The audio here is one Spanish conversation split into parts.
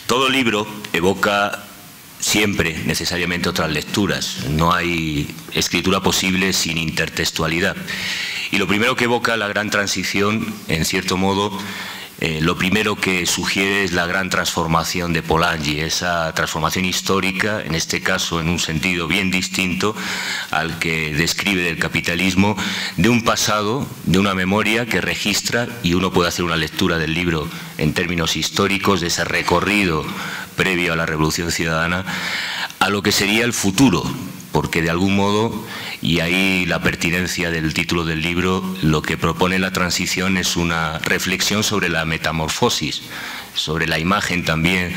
Todo libro evoca siempre necesariamente otras lecturas. No hay escritura posible sin intertextualidad. Y lo primero que evoca la gran transición, en cierto modo, lo primero que sugiere es la gran transformación de Polanyi, esa transformación histórica, en este caso en un sentido bien distinto al que describe del capitalismo, de un pasado, de una memoria que registra, y uno puede hacer una lectura del libro en términos históricos, de ese recorrido previo a la Revolución Ciudadana, a lo que sería el futuro, porque de algún modo, y ahí la pertinencia del título del libro, lo que propone la transición es una reflexión sobre la metamorfosis, sobre la imagen también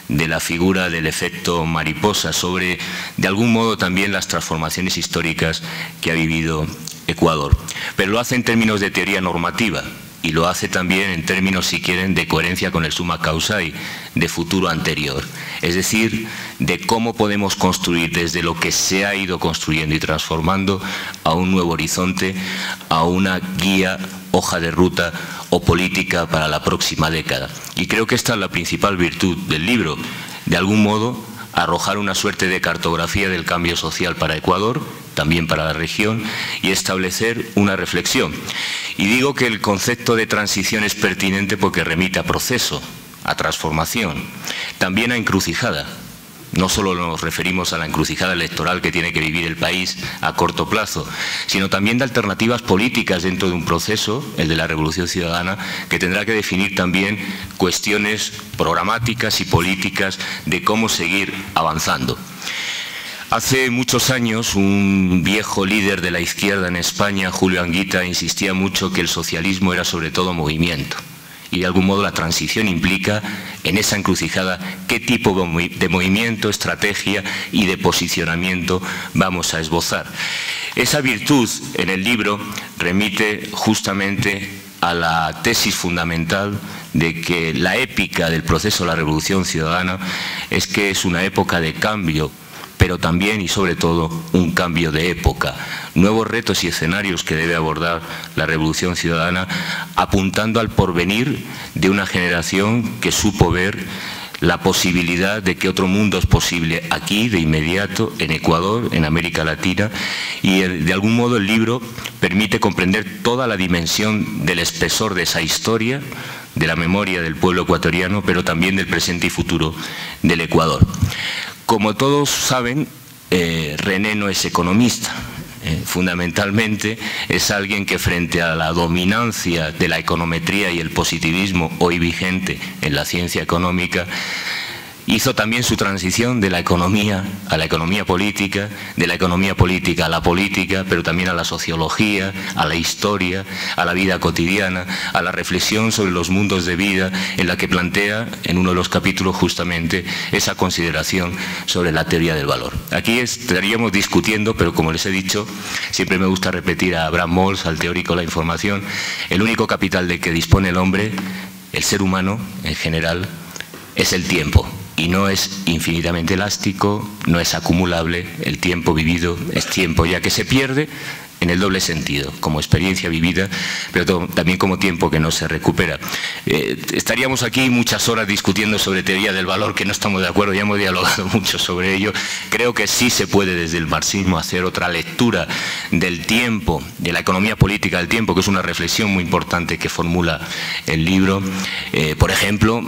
de la figura del efecto mariposa, sobre de algún modo también las transformaciones históricas que ha vivido Ecuador. Pero lo hace en términos de teoría normativa, y lo hace también en términos, si quieren, de coherencia con el summa causae, de futuro anterior. Es decir, de cómo podemos construir desde lo que se ha ido construyendo y transformando a un nuevo horizonte, a una guía, hoja de ruta o política para la próxima década. Y creo que esta es la principal virtud del libro, de algún modo arrojar una suerte de cartografía del cambio social para Ecuador, también para la región, y establecer una reflexión. Y digo que el concepto de transición es pertinente porque remite a proceso, a transformación, también a encrucijada. No solo nos referimos a la encrucijada electoral que tiene que vivir el país a corto plazo, sino también de alternativas políticas dentro de un proceso, el de la Revolución Ciudadana, que tendrá que definir también cuestiones programáticas y políticas de cómo seguir avanzando. Hace muchos años, un viejo líder de la izquierda en España, Julio Anguita, insistía mucho que el socialismo era sobre todo movimiento. Y de algún modo la transición implica, en esa encrucijada, qué tipo de movimiento, estrategia y de posicionamiento vamos a esbozar. Esa virtud en el libro remite justamente a la tesis fundamental de que la épica del proceso de la Revolución Ciudadana es que es una época de cambio, pero también y sobre todo un cambio de época, nuevos retos y escenarios que debe abordar la Revolución Ciudadana, apuntando al porvenir de una generación que supo ver la posibilidad de que otro mundo es posible aquí, de inmediato, en Ecuador, en América Latina, y de algún modo el libro permite comprender toda la dimensión del espesor de esa historia, de la memoria del pueblo ecuatoriano, pero también del presente y futuro del Ecuador. Como todos saben, René no es economista. Fundamentalmente es alguien que frente a la dominancia de la econometría y el positivismo hoy vigente en la ciencia económica, hizo también su transición de la economía a la economía política, de la economía política a la política, pero también a la sociología, a la historia, a la vida cotidiana, a la reflexión sobre los mundos de vida, en la que plantea en uno de los capítulos justamente esa consideración sobre la teoría del valor. Aquí estaríamos discutiendo, pero como les he dicho, siempre me gusta repetir a Abraham Maltz, al teórico de la información, el único capital de que dispone el hombre, el ser humano en general, es el tiempo. Y no es infinitamente elástico, no es acumulable, el tiempo vivido es tiempo ya que se pierde en el doble sentido, como experiencia vivida, pero también como tiempo que no se recupera. Estaríamos aquí muchas horas discutiendo sobre teoría del valor, que no estamos de acuerdo, ya hemos dialogado mucho sobre ello. Creo que sí se puede desde el marxismo hacer otra lectura del tiempo, de la economía política del tiempo, que es una reflexión muy importante que formula el libro. Por ejemplo,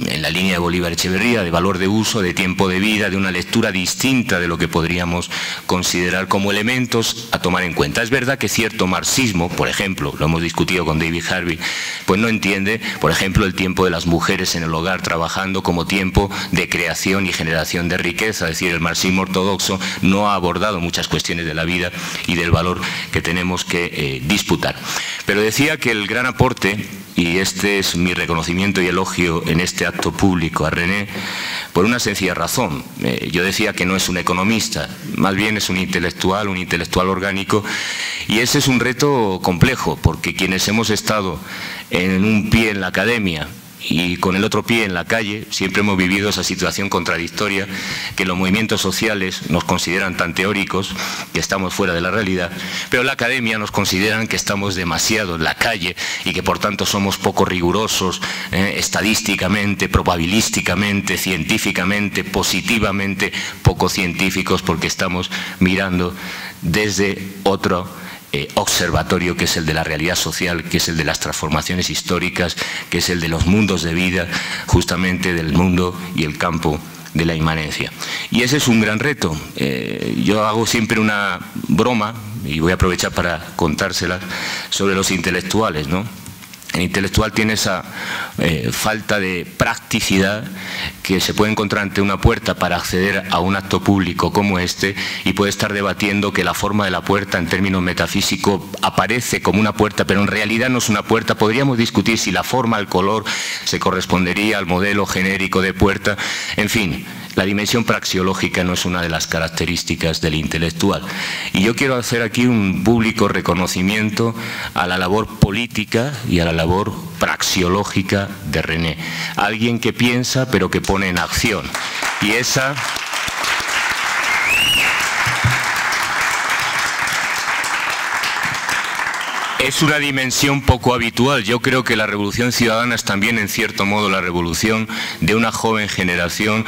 en la línea de Bolívar Echeverría, de valor de uso, de tiempo de vida, de una lectura distinta de lo que podríamos considerar como elementos a tomar en cuenta. Es verdad que cierto marxismo, por ejemplo, lo hemos discutido con David Harvey, pues no entiende, por ejemplo, el tiempo de las mujeres en el hogar trabajando como tiempo de creación y generación de riqueza. Es decir, el marxismo ortodoxo no ha abordado muchas cuestiones de la vida y del valor que tenemos que disputar. Pero decía que el gran aporte, y este es mi reconocimiento y elogio en este acto público a René, por una sencilla razón. Yo decía que no es un economista, más bien es un intelectual orgánico, y ese es un reto complejo, porque quienes hemos estado en un pie en la academia y con el otro pie en la calle. Siempre hemos vivido esa situación contradictoria, que los movimientos sociales nos consideran tan teóricos que estamos fuera de la realidad, pero en la academia nos consideran que estamos demasiado en la calle y que por tanto somos poco rigurosos estadísticamente, probabilísticamente, científicamente, positivamente poco científicos, porque estamos mirando desde otro observatorio, que es el de la realidad social, que es el de las transformaciones históricas, que es el de los mundos de vida, justamente del mundo y el campo de la inmanencia. Y ese es un gran reto. Yo hago siempre una broma, y voy a aprovechar para contársela, sobre los intelectuales, ¿no? El intelectual tiene esa falta de practicidad que se puede encontrar ante una puerta para acceder a un acto público como este, y puede estar debatiendo que la forma de la puerta en términos metafísicos aparece como una puerta, pero en realidad no es una puerta. Podríamos discutir si la forma, el color, se correspondería al modelo genérico de puerta. En fin, la dimensión praxeológica no es una de las características del intelectual. Y yo quiero hacer aquí un público reconocimiento a la labor política y a la labor praxeológica de René. Alguien que piensa pero que pone en acción. Y esa es una dimensión poco habitual. Yo creo que la Revolución Ciudadana es también, en cierto modo, la revolución de una joven generación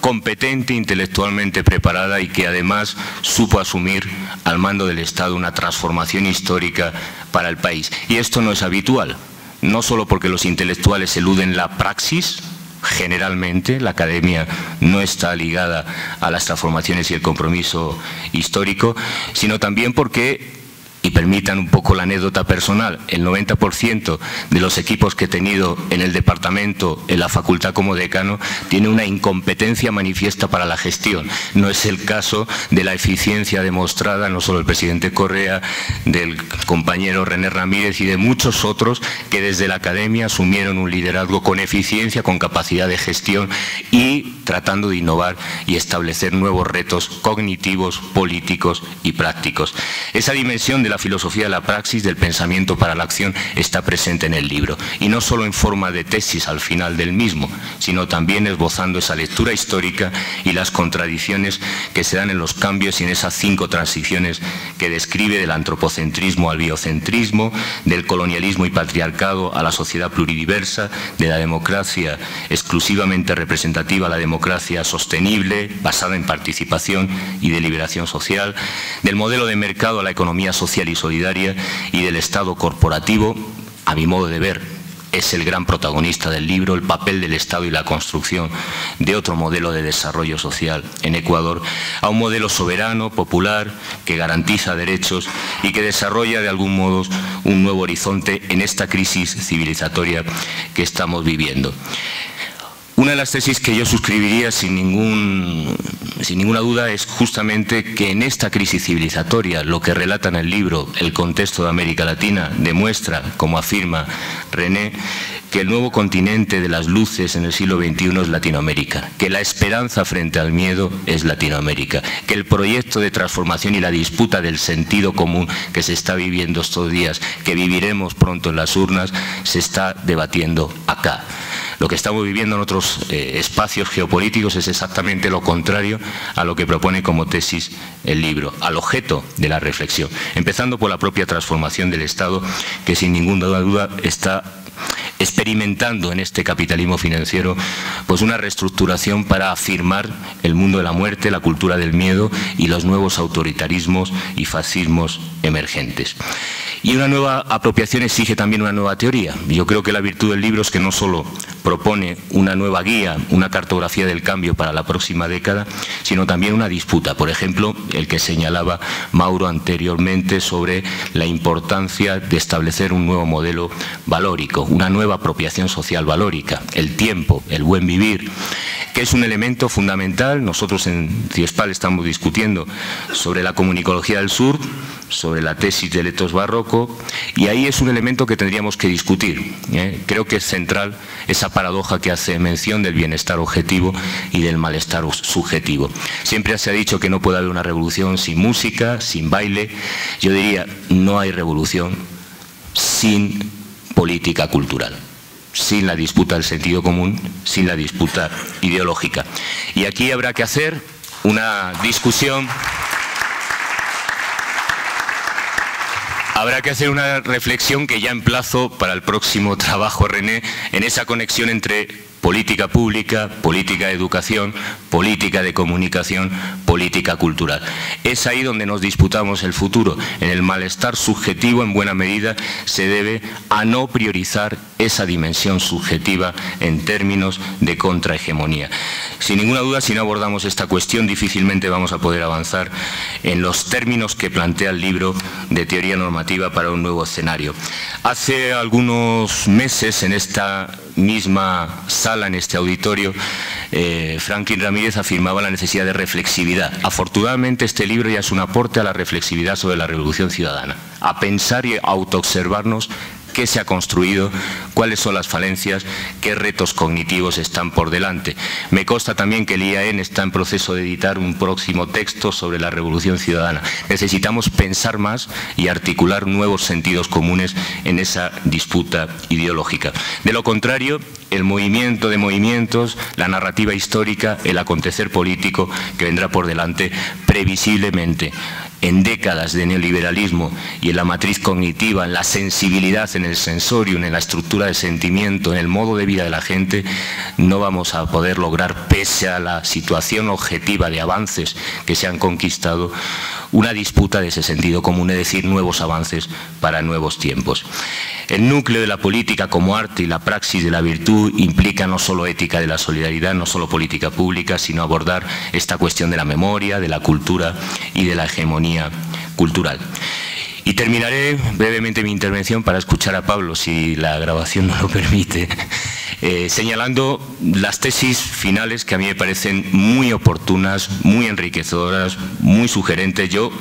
competente, intelectualmente preparada, y que además supo asumir al mando del Estado una transformación histórica para el país. Y esto no es habitual, no solo porque los intelectuales eluden la praxis. Generalmente la academia no está ligada a las transformaciones y el compromiso histórico, sino también porque, y permitan un poco la anécdota personal, el 90% de los equipos que he tenido en el departamento, en la facultad como decano, tiene una incompetencia manifiesta para la gestión. No es el caso de la eficiencia demostrada, no solo del presidente Correa, del compañero René Ramírez y de muchos otros que desde la academia asumieron un liderazgo con eficiencia, con capacidad de gestión y tratando de innovar y establecer nuevos retos cognitivos, políticos y prácticos. Esa dimensión de la filosofía de la praxis, del pensamiento para la acción, está presente en el libro, y no solo en forma de tesis al final del mismo, sino también esbozando esa lectura histórica y las contradicciones que se dan en los cambios y en esas 5 transiciones que describe, del antropocentrismo al biocentrismo, del colonialismo y patriarcado a la sociedad pluridiversa, de la democracia exclusivamente representativa a la democracia sostenible, basada en participación y deliberación social, del modelo de mercado a la economía social y solidaria, y del Estado corporativo. A mi modo de ver, es el gran protagonista del libro, el papel del Estado y la construcción de otro modelo de desarrollo social en Ecuador, a un modelo soberano, popular, que garantiza derechos y que desarrolla de algún modo un nuevo horizonte en esta crisis civilizatoria que estamos viviendo. Una de las tesis que yo suscribiría sin ninguna duda es justamente que en esta crisis civilizatoria, lo que relata en el libro, el contexto de América Latina, demuestra, como afirma René, que el nuevo continente de las luces en el siglo XXI es Latinoamérica, que la esperanza frente al miedo es Latinoamérica, que el proyecto de transformación y la disputa del sentido común que se está viviendo estos días, que viviremos pronto en las urnas, se está debatiendo acá. Lo que estamos viviendo en otros espacios geopolíticos es exactamente lo contrario a lo que propone como tesis el libro, al objeto de la reflexión, empezando por la propia transformación del Estado, que sin ninguna duda está experimentando en este capitalismo financiero pues una reestructuración para afirmar el mundo de la muerte, la cultura del miedo y los nuevos autoritarismos y fascismos emergentes. Y una nueva apropiación exige también una nueva teoría. Yo creo que la virtud del libro es que no solo propone una nueva guía, una cartografía del cambio para la próxima década, sino también una disputa. Por ejemplo, el que señalaba Mauro anteriormente sobre la importancia de establecer un nuevo modelo valórico, una nueva apropiación social valórica, el tiempo, el buen vivir, que es un elemento fundamental. Nosotros en CIESPAL estamos discutiendo sobre la comunicología del sur, sobre la tesis del etos barroco, y ahí es un elemento que tendríamos que discutir. Creo que es central esa paradoja que hace mención del bienestar objetivo y del malestar subjetivo. Siempre se ha dicho que no puede haber una revolución sin música, sin baile. Yo diría, no hay revolución sin política cultural. sin la disputa del sentido común, sin la disputa ideológica. Y aquí habrá que hacer una discusión, habrá que hacer una reflexión que ya emplazo para el próximo trabajo, René, en esa conexión entre política pública, política de educación, política de comunicación, política cultural. Es ahí donde nos disputamos el futuro. En el malestar subjetivo, en buena medida, se debe a no priorizar esa dimensión subjetiva en términos de contrahegemonía. Sin ninguna duda, si no abordamos esta cuestión, difícilmente vamos a poder avanzar en los términos que plantea el libro de teoría normativa para un nuevo escenario. Hace algunos meses, en esta misma sala, en este auditorio, Franklin Ramírez afirmaba la necesidad de reflexividad. Afortunadamente, este libro ya es un aporte a la reflexividad sobre la revolución ciudadana, a pensar y autoobservarnos qué se ha construido, cuáles son las falencias, qué retos cognitivos están por delante. Me consta también que el IAEN está en proceso de editar un próximo texto sobre la revolución ciudadana. Necesitamos pensar más y articular nuevos sentidos comunes en esa disputa ideológica. De lo contrario, el movimiento de movimientos, la narrativa histórica, el acontecer político que vendrá por delante, previsiblemente, en décadas de neoliberalismo y en la matriz cognitiva, en la sensibilidad, en el sensorium, en la estructura de sentimiento, en el modo de vida de la gente, no vamos a poder lograr, pese a la situación objetiva de avances que se han conquistado, una disputa de ese sentido común, es decir, nuevos avances para nuevos tiempos. El núcleo de la política como arte y la praxis de la virtud implica no solo ética de la solidaridad, no solo política pública, sino abordar esta cuestión de la memoria, de la cultura y de la hegemonía cultural. Y terminaré brevemente mi intervención para escuchar a Pablo, si la grabación no lo permite, señalando las tesis finales que a mí me parecen muy oportunas, muy enriquecedoras, muy sugerentes. Yo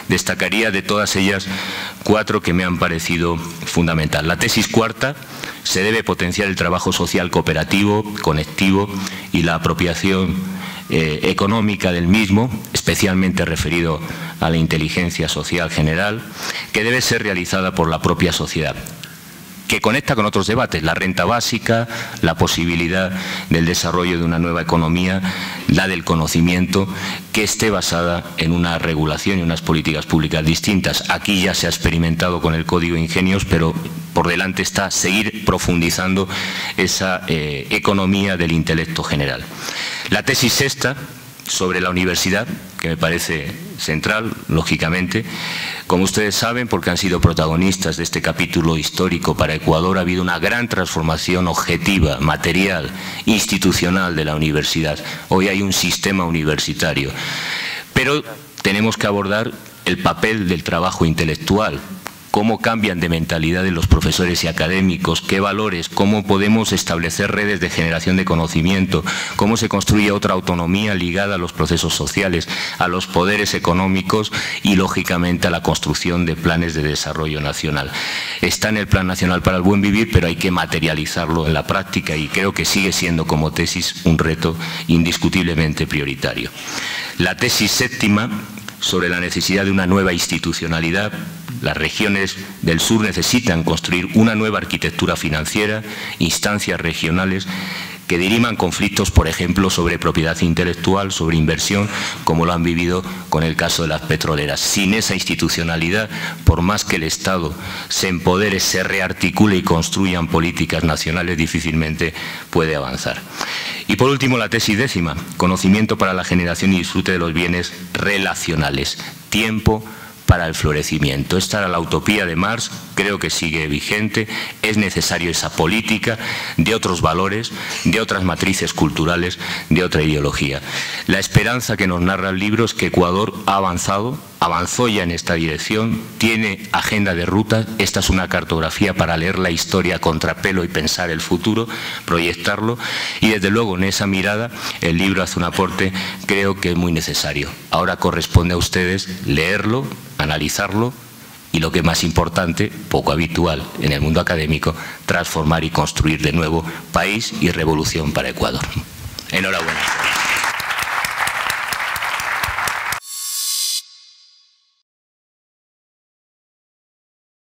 destacaría de todas ellas 4 que me han parecido fundamentales. La tesis cuarta: se debe potenciar el trabajo social cooperativo, conectivo y la apropiación económica del mismo, especialmente referido a la inteligencia social general, que debe ser realizada por la propia sociedad, que conecta con otros debates: la renta básica, la posibilidad del desarrollo de una nueva economía, la del conocimiento, que esté basada en una regulación y unas políticas públicas distintas. Aquí ya se ha experimentado con el Código Ingenios, pero por delante está seguir profundizando esa economía del intelecto general. La tesis sexta, sobre la universidad, que me parece central, lógicamente. Como ustedes saben, porque han sido protagonistas de este capítulo histórico para Ecuador, ha habido una gran transformación objetiva, material, institucional de la universidad. Hoy hay un sistema universitario. Pero tenemos que abordar el papel del trabajo intelectual. Cómo cambian de mentalidad de los profesores y académicos, qué valores, cómo podemos establecer redes de generación de conocimiento, cómo se construye otra autonomía ligada a los procesos sociales, a los poderes económicos y, lógicamente, a la construcción de planes de desarrollo nacional. Está en el Plan Nacional para el Buen Vivir, pero hay que materializarlo en la práctica y creo que sigue siendo como tesis un reto indiscutiblemente prioritario. La tesis séptima, sobre la necesidad de una nueva institucionalidad. Las regiones del sur necesitan construir una nueva arquitectura financiera, instancias regionales que diriman conflictos, por ejemplo, sobre propiedad intelectual, sobre inversión, como lo han vivido con el caso de las petroleras. Sin esa institucionalidad, por más que el Estado se empodere, se rearticule y construyan políticas nacionales, difícilmente puede avanzar. Y por último, la tesis décima: conocimiento para la generación y disfrute de los bienes relacionales. Tiempo para el florecimiento. Esta era la utopía de Marx, creo que sigue vigente. Es necesario esa política de otros valores, de otras matrices culturales, de otra ideología. La esperanza que nos narra el libro es que Ecuador ha avanzó ya en esta dirección, tiene agenda de ruta. Esta es una cartografía para leer la historia a contrapelo y pensar el futuro, proyectarlo, y desde luego en esa mirada el libro hace un aporte, creo que es muy necesario. Ahora corresponde a ustedes leerlo, analizarlo y, lo que es más importante, poco habitual en el mundo académico, transformar y construir de nuevo país y revolución para Ecuador. Enhorabuena.